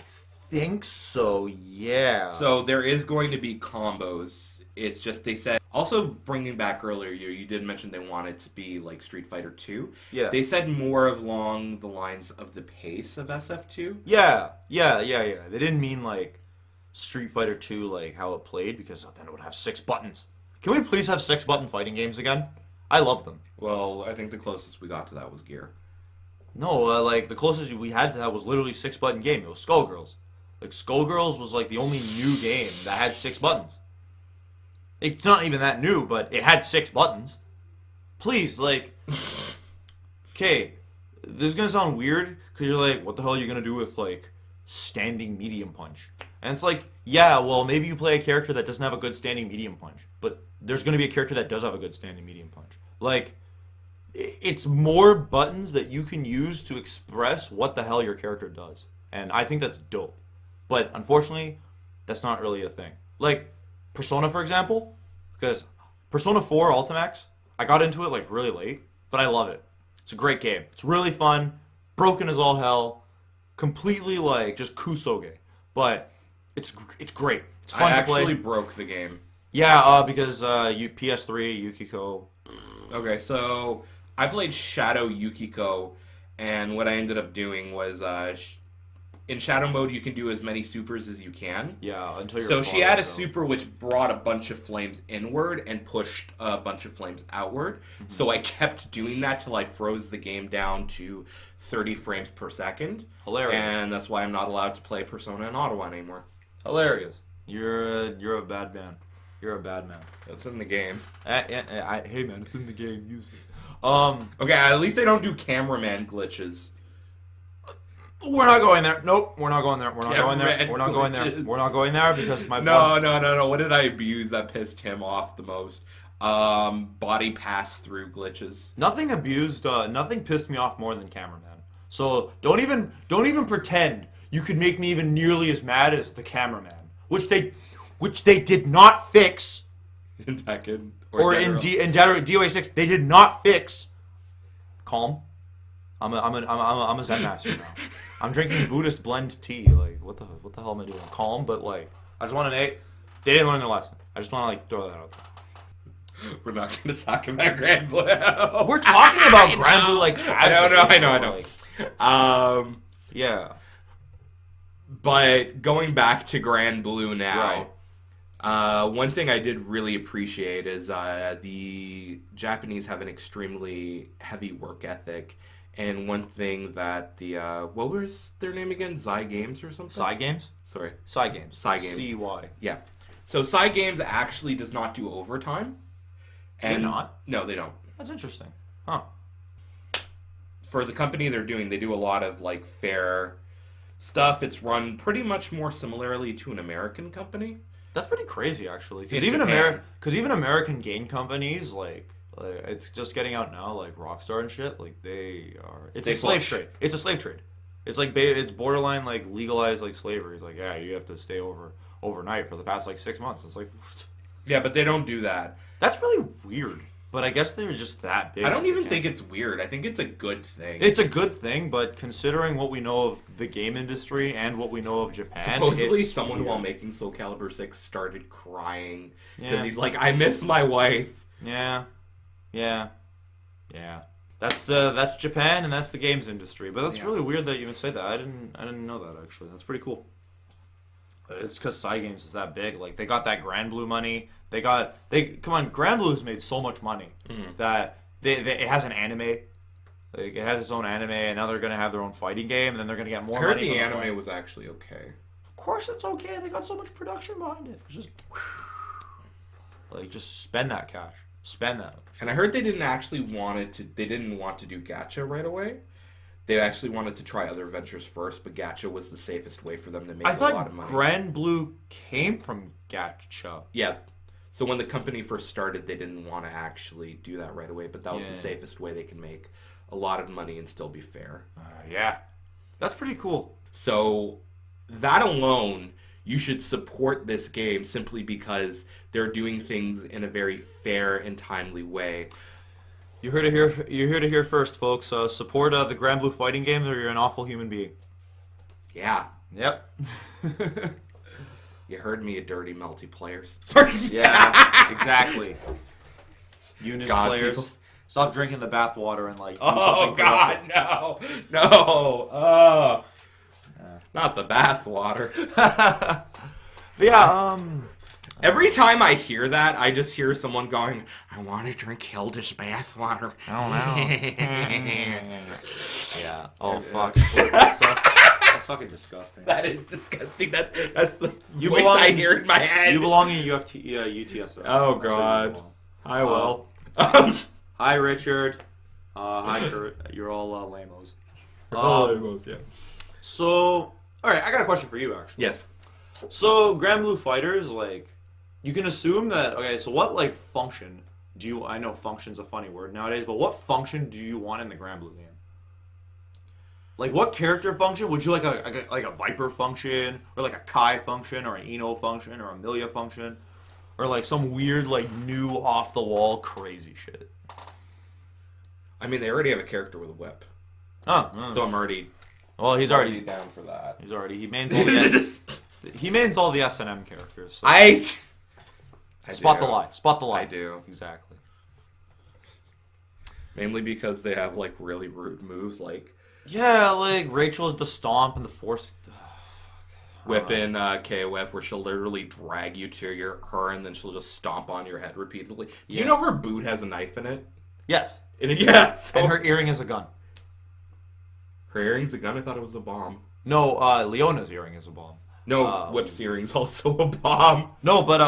think so, yeah. So there is going to be combos. It's just they said Also, bringing back earlier, you did mention they want it to be like Street Fighter 2. Yeah. They said more along the lines of the pace of SF2. Yeah. They didn't mean like Street Fighter 2, like how it played, because then it would have 6 buttons. Can we please have 6-button fighting games again? I love them. Well, I think the closest we got to that was Gear. No, like the closest we had to that was literally 6-button game. It was Skullgirls. Like Skullgirls was like the only new game that had 6 buttons. It's not even that new, but it had 6 buttons. Please, like, okay, this is gonna sound weird because you're like, what the hell are you gonna do with like standing medium punch? And it's like, yeah, well, maybe you play a character that doesn't have a good standing medium punch, but there's gonna be a character that does have a good standing medium punch. Like, it's more buttons that you can use to express what the hell your character does, and I think that's dope. But unfortunately, that's not really a thing. Like Persona, for example, because Persona 4 Ultimax, I got into it like really late, but I love it. It's a great game. It's really fun, broken as all hell, completely like just kusoge, but it's great. It's fun to play. I actually broke the game. Yeah, because PS3 Yukiko. Okay, so I played Shadow Yukiko, and what I ended up doing was in Shadow mode you can do as many supers as you can. Yeah, until you're. So she had a super which brought a bunch of flames inward and pushed a bunch of flames outward. Mm-hmm. So I kept doing that till I froze the game down to 30 frames per second. Hilarious. And that's why I'm not allowed to play Persona in Ottawa anymore. Hilarious. You're a bad man. You're a bad man. It's in the game. Hey man, it's in the game. Use it. Okay, at least they don't do cameraman glitches. We're not going there. Nope, we're not going there. We're not going there. We're not going there. We're not going there because my No. What did I abuse that pissed him off the most? Body pass through glitches. Nothing abused. Nothing pissed me off more than cameraman. So don't even pretend you could make me even nearly as mad as the cameraman, which they did not fix in Tekken or in DOA 6. They did not fix. Calm. I'm a Zen master now. I'm drinking Buddhist blend tea. Like what the hell am I doing? Calm, but like I just want to they didn't learn their lesson. I just want to like throw that out there. We're not going to talk about Granblue. We're talking about Granblue like I know. Like, yeah. But going back to Granblue now, right. One thing I did really appreciate is the Japanese have an extremely heavy work ethic. And one thing that the, what was their name again? Zy Games or something? Cy Games? Sorry. Cy Games. Cy Games. C-Y. Yeah. So Cy Games actually does not do overtime. And they not? No, they don't. That's interesting. Huh. For the company they do a lot of, like, fair stuff. It's run pretty much more similarly to an American company. That's pretty crazy, actually. Because even American game companies, like, it's just getting out now, like Rockstar and shit. Like it's a slave trade. It's a slave trade. It's like it's borderline like legalized like slavery. It's like you have to stay overnight for the past like 6 months. It's like yeah, but they don't do that. That's really weird. But I guess they're just that big. I don't even think it's weird. I think it's a good thing. It's a good thing, but considering what we know of the game industry and what we know of Japan, supposedly someone weird. While making Soul Calibur 6 started crying because he's like, I miss my wife. Yeah. That's Japan and that's the games industry. But that's really weird that you even say that. I didn't know that actually. That's pretty cool. It's because Cy Games is that big. Like they got that Granblue money. Come on. Granblue has made so much money that it has an anime. Like it has its own anime, and now they're gonna have their own fighting game, and then they're gonna get more money. I heard the anime was actually okay. Of course, it's okay. They got so much production behind it. It's just spend that cash. Spend that. And I heard they didn't want to do gacha right away. They actually wanted to try other ventures first, but gacha was the safest way for them to make a lot of money. I thought Granblue came from gacha. Yeah. So when the company first started, they didn't want to actually do that right away, but that was the safest way they can make a lot of money and still be fair. Yeah. That's pretty cool. So that alone, you should support this game simply because they're doing things in a very fair and timely way. You heard it here first, folks. Support the Granblue fighting games, or you're an awful human being. Yeah. Yep. You heard me, you dirty multiplayers. Sorry. Yeah, exactly. Unis God, players. people. Stop drinking the bathwater and like. Do Oh something God, productive. no. Not the bathwater. But yeah, Every time I hear that, I just hear someone going, "I want to drink Hilda's bathwater." I don't know. Yeah. Oh fuck. That stuff. That's fucking disgusting. That is disgusting. That's the You voice belong I in- hear in my head. You belong in UTSR. Oh That's where you God. belong. I will. Hi Richard. Hi Kurt. You're all lamos. Yeah. So, all right, I got a question for you actually. Yes. So, Granblue Fighters, like, you can assume that. Okay, so what like function do you? I know function's a funny word nowadays, but what function do you want in the Granblue game? Like, what character function would you like? A Viper function, or like a Kai function, or an Eno function, or a Milia function, or like some weird like new off the wall crazy shit? I mean, they already have a character with a whip, Oh, so I'm already well, he's already down for that. he mains all the he mains all the S&M characters. So. I Spot do. the lie. Spot the lie. I do. Exactly. Mainly because they have like really rude moves, like Yeah, like Rachel the stomp and the force. whipping KOF, where she'll literally drag you to her, and then she'll just stomp on your head repeatedly. Do you know her boot has a knife in it? Yes. Yes. And her earring is a gun. Her earring's a gun. I thought it was a bomb. No, Leona's earring is a bomb. No, Whip's earring's also a bomb. No, but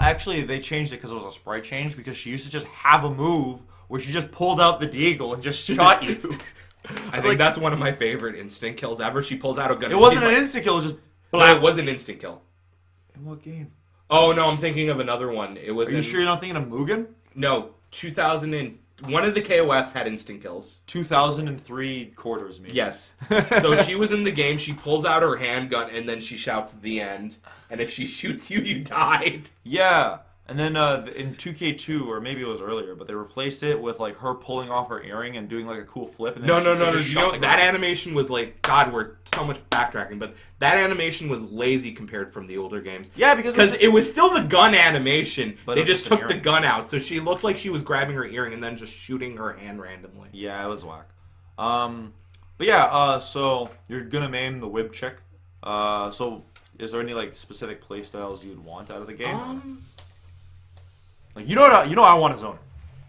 actually they changed it because it was a sprite change because she used to just have a move where she just pulled out the deagle and just shot you. I think that's one of my favorite instant kills ever. She pulls out a gun. It wasn't an instant kill, it was just No, it was an instant kill. In what game? Oh no, I'm thinking of another one. It was. Are you sure you're not thinking of Mugen? No, 2000 and one of the KOFs had instant kills. 2003 quarters, maybe. Yes. So she was in the game. She pulls out her handgun and then she shouts "the end." And if she shoots you, you died. Yeah. And then in 2K2, or maybe it was earlier, but they replaced it with like her pulling off her earring and doing like a cool flip. And then No. just You shot know, the that ground. animation was like, God, we're so much backtracking, but that animation was lazy compared from the older games. Yeah, because it was still the gun animation. But They it was just just an took the earring. gun out, so she looked like she was grabbing her earring and then just shooting her hand randomly. Yeah, it was whack. But yeah, so you're gonna main the Wib chick. So is there any like specific playstyles you'd want out of the game? Like you know I want a zoner.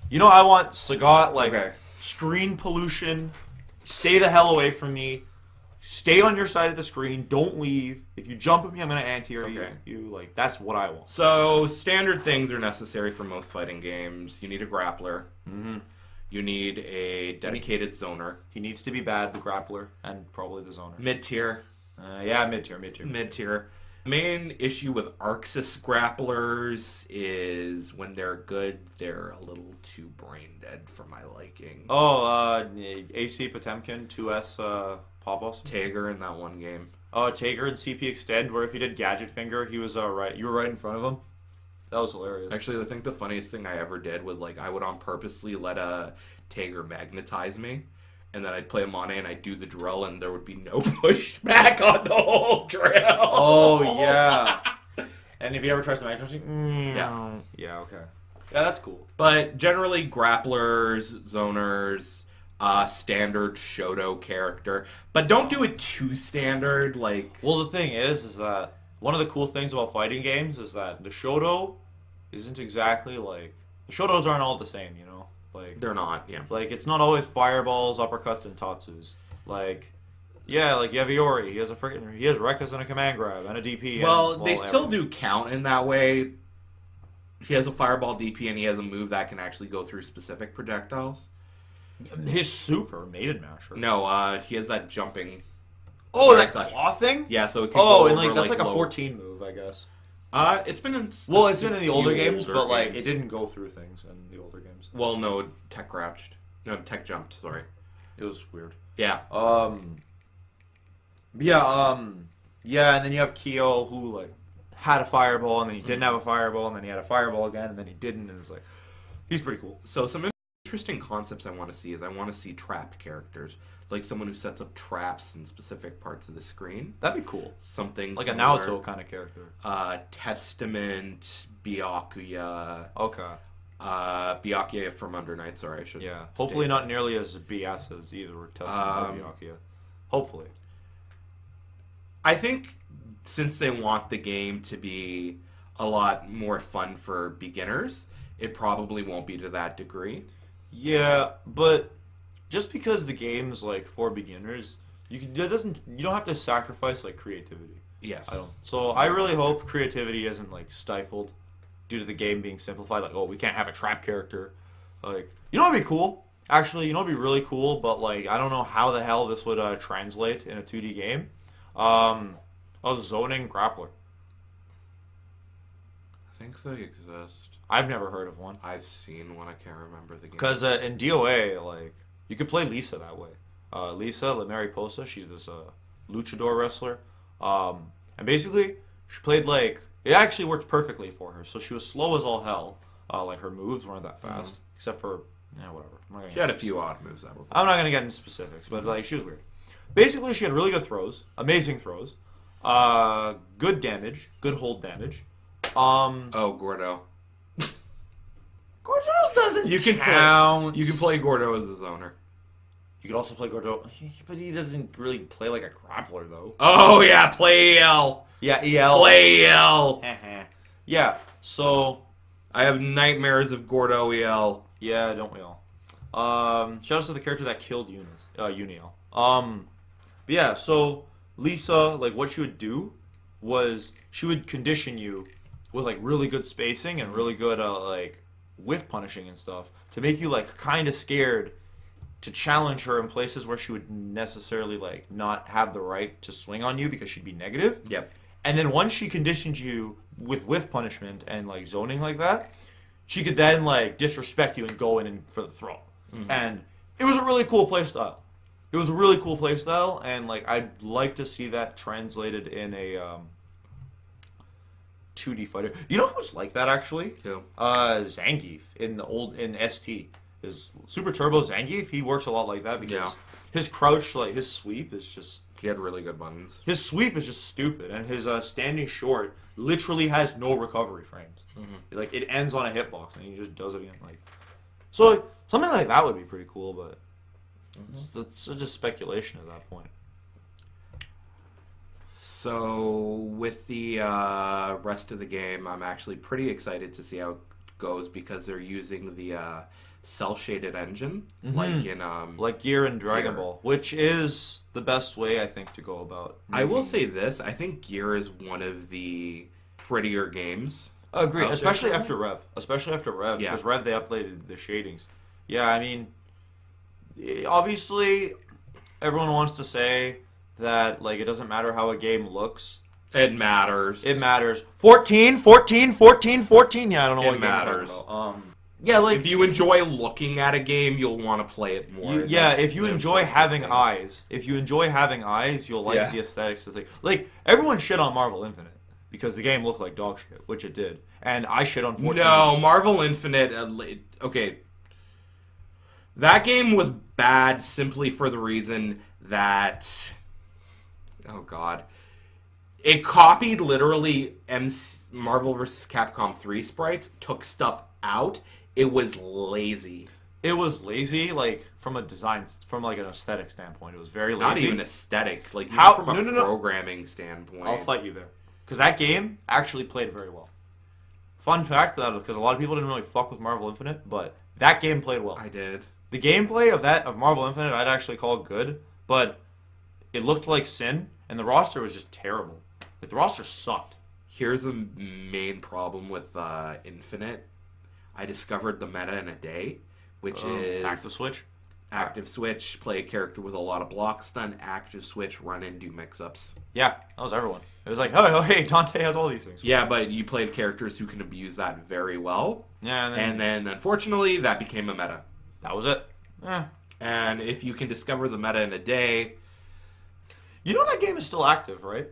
You know I want Sagat like Okay. screen pollution. Stay the hell away from me. Stay on your side of the screen. Don't leave. If you jump at me, I'm gonna anti-air Okay. you. Like that's what I want. So standard things are necessary for most fighting games. You need a grappler. Mm-hmm. You need a dedicated zoner. He needs to be bad, the grappler, and probably the zoner. Mid-tier. Yeah, mid tier. Mid-tier. Main issue with Arxis grapplers is when they're good, they're a little too brain dead for my liking. Oh, AC Potemkin, 2S Pabos. Tager in that one game. Oh, Tager and CP Extend, where if you did Gadget Finger, he was right. You were right in front of him. That was hilarious. Actually, I think the funniest thing I ever did was like I would on purposely let a Tager magnetize me, and then I'd play Monet and I'd do the drill, and there would be no pushback on the whole drill. Oh yeah. And if he ever tries to magnetize you, yeah, okay. Yeah, that's cool. But generally, grapplers, zoners, standard Shoto character, but don't do it too standard. Like, Well, the thing is that one of the cool things about fighting games is that the Shoto isn't exactly like the Shotos aren't all the same, you know. Like they're not. Yeah. Like it's not always fireballs, uppercuts, and tatsus. Like, yeah, like you have Iori. He has Rekkas and a command grab and a DP. Well, they still do count in that way. He has a fireball DP and he has a move that can actually go through specific projectiles. His super Maiden Masher. No, he has that jumping. Oh, that slash. claw thing. Yeah, so it can Oh, go and over, like that's like a low- 14 move, I guess. It's been in. Well, it's been in the older few games, but like games. it didn't go through things in the older games. Well, no, tech crouched. No, tech jumped. Sorry. It was weird. Yeah. Yeah, and then you have Kyo who like had a fireball and then he didn't have a fireball and then he had a fireball again and then he didn't and it's like he's pretty cool. So some Interesting concepts I want to see is I want to see trap characters. Like someone who sets up traps in specific parts of the screen. That'd be cool. Something like similar. a Naoto kind of character. Testament, Byakuya. Okay. Byakuya from Under Night, sorry, I should. Yeah. Hopefully not nearly as BS as either Testament or Byakuya. Hopefully. I think since they want the game to be a lot more fun for beginners, it probably won't be to that degree. Yeah, but just because the game's like for beginners, you don't have to sacrifice like creativity. Yes. So I really hope creativity isn't like stifled due to the game being simplified. Like, oh, we can't have a trap character. Like, you know what'd be cool? Actually, you know what'd be really cool, but like I don't know how the hell this would translate in a 2D game. A zoning grappler. I think they exist. I've never heard of one. I've seen one. I can't remember the game. Because in DOA, like, you could play Lisa that way. Lisa, La Mariposa, she's this luchador wrestler. And basically, she played like, it actually worked perfectly for her. So she was slow as all hell. Like, her moves weren't that fast. Except for, whatever. She had a few odd moves that were cool. I'm not going to get into specifics, but like, she was weird. Basically, she had really good throws. Amazing throws. Good damage. Good hold damage. Gordo. Gordo's doesn't You can count. You can play Gordo as his owner. You could also play Gordo, but he doesn't really play like a grappler, though. Oh, yeah, play EL. Yeah, EL. Play EL. Yeah, so... I have nightmares of Gordo EL. Yeah, don't we all? Shout out to the character that killed Uniel. But yeah, so Lisa, like, what she would do was she would condition you with, like, really good spacing and really good, like, whiff punishing and stuff to make you, like, kind of scared to challenge her in places where she would necessarily, like, not have the right to swing on you because she'd be negative. Yep. And then once she conditioned you with whiff punishment and, like, zoning like that, she could then, like, disrespect you and go in for the throw. Mm-hmm. And it was a really cool play style. It was a really cool play style, and, like, I'd like to see that translated in a 2D fighter. You know who's like that, actually? Who? Zangief in ST. His Super Turbo Zangief, he works a lot like that because his crouch, like, his sweep is just... He had really good buttons. His sweep is just stupid, and his standing short literally has no recovery frames. Mm-hmm. Like, it ends on a hitbox, and he just does it again. Like, so something like that would be pretty cool, but it's just speculation at that point. So with the rest of the game, I'm actually pretty excited to see how it goes because they're using the cel-shaded engine, like in like Gear and Dragon Ball, which is the best way I think to go about. I will say this: I think Gear is one of the prettier games. Agreed, especially after Rev. Yeah. Because Rev they updated the shadings. Yeah, I mean, obviously, everyone wants to say that like it doesn't matter how a game looks. It matters. It matters. 14. Yeah, I don't know what it matters. Yeah, like if you enjoy looking at a game, you'll want to play it more. If you enjoy having eyes, you'll like the aesthetics of the thing. Like everyone shit on Marvel Infinite because the game looked like dog shit, which it did, and I shit on 14. No, Marvel Infinite. Okay, that game was bad simply for the reason that, oh god, it copied literally Marvel vs. Capcom 3 sprites, took stuff out. It was lazy. It was lazy, like from a design, from like an aesthetic standpoint. It was very lazy. Not even aesthetic, like How? From a No. programming standpoint. I'll fight you there, because that game actually played very well. Fun fact, that because a lot of people didn't really fuck with Marvel Infinite, but that game played well. I did. The gameplay of Marvel Infinite, I'd actually call good, but it looked like sin, and the roster was just terrible. Like the roster sucked. Here's the main problem with Infinite. I discovered the meta in a day, which is active switch. Active switch, play a character with a lot of block stun. Active switch, run in, do mix-ups. Yeah, that was everyone. It was like, oh, hey, Dante has all these things. Yeah, but you played characters who can abuse that very well. Yeah, and then unfortunately, that became a meta. That was it. Yeah. And if you can discover the meta in a day... You know that game is still active, right?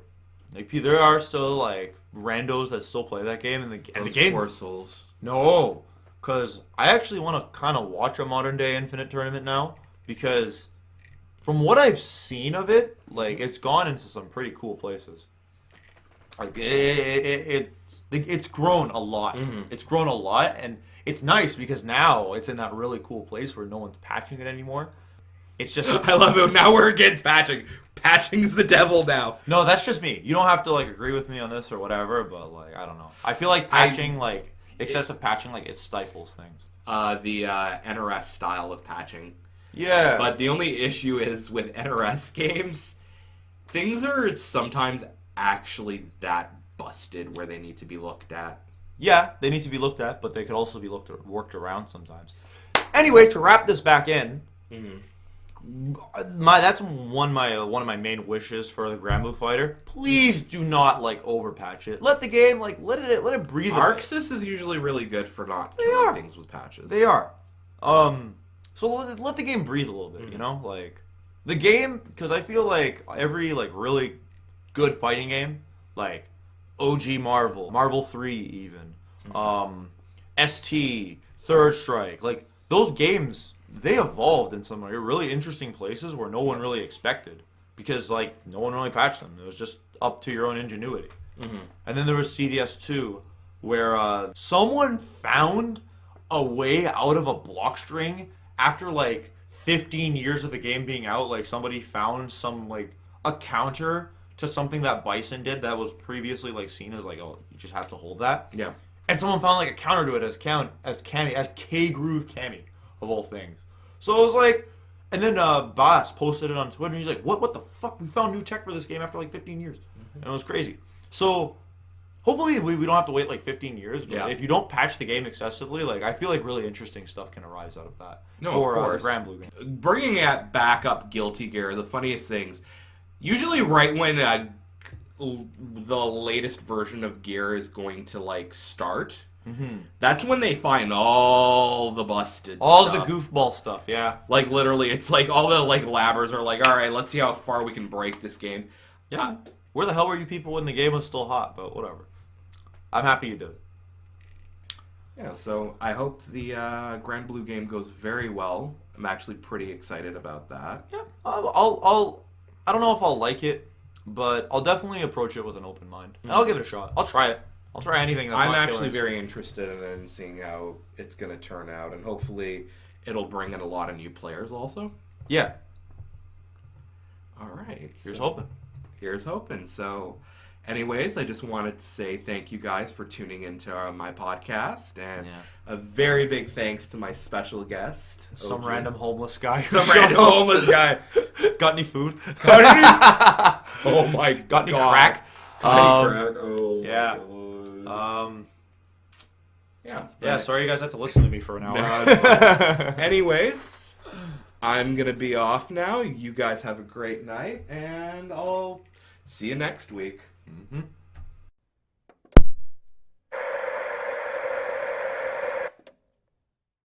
Like, there are still, like, randos that still play that game, and the game... Poor souls. No, because I actually want to kind of watch a modern day Infinite Tournament now, because from what I've seen of it, like, it's gone into some pretty cool places. Like, it's grown a lot. Mm-hmm. It's grown a lot, and it's nice because now it's in that really cool place where no one's patching it anymore. It's just... I love it. Now we're against patching. Patching's the devil now. No, that's just me. You don't have to, like, agree with me on this or whatever, but, like, I don't know. I feel like patching, excessive patching, like, it stifles things. The NRS style of patching. Yeah. But the only issue is with NRS games, things are sometimes actually that busted where they need to be looked at. Yeah, they need to be looked at, but they could also be worked around sometimes. Anyway, to wrap this back in, that's one of my main wishes for the Granblue Fighter. Please do not overpatch it. Let the game let it breathe. Arxis is usually really good for not killing things with patches. They are. So let the game breathe a little bit, you know? Like, the game, because I feel like every, really good fighting game, like OG Marvel 3 even, ST, Third Strike, like, those games, they evolved in some really interesting places where no one really expected, because, no one really patched them. It was just up to your own ingenuity. And then there was CDS2, where someone found a way out of a block string after 15 years of the game being out. Somebody found some a counter to something that Bison did that was previously seen as oh, you just have to hold that. Yeah. And someone found a counter to it as K-Groove Cammy of all things. So it was and then Boss posted it on Twitter and he's like, what the fuck? We found new tech for this game after 15 years. And it was crazy. So hopefully we don't have to wait 15 years, but if you don't patch the game excessively, I feel really interesting stuff can arise out of that. No, for, of course. The Granblue game. Bringing it back up Guilty Gear, the funniest things, usually right when the latest version of Gear is going to start, that's when they find all the busted all stuff. the goofball stuff, yeah. Literally, it's all the labbers are all right, let's see how far we can break this game. Yeah. Where the hell were you people when the game was still hot? But whatever. I'm happy you did it. Yeah, so I hope the Granblue game goes very well. I'm actually pretty excited about that. Yeah, I don't know if I'll like it, but I'll definitely approach it with an open mind. And I'll give it a shot. I'll try it. I'll try anything that's I'm not actually killers. very interested in seeing how it's going to turn out, and hopefully it'll bring in a lot of new players also. Yeah. All right. Here's hoping. Here's hoping. So, anyways, I just wanted to say thank you guys for tuning into my podcast, and a very big thanks to my special guest. Some random homeless guy. Some random homeless guy. Got any food? Oh my god. Got any crack? Got any crack? Oh yeah. Yeah, sorry you guys had to listen to me for an hour. Anyways, I'm going to be off now. You guys have a great night, and I'll see you next week. Mm-hmm.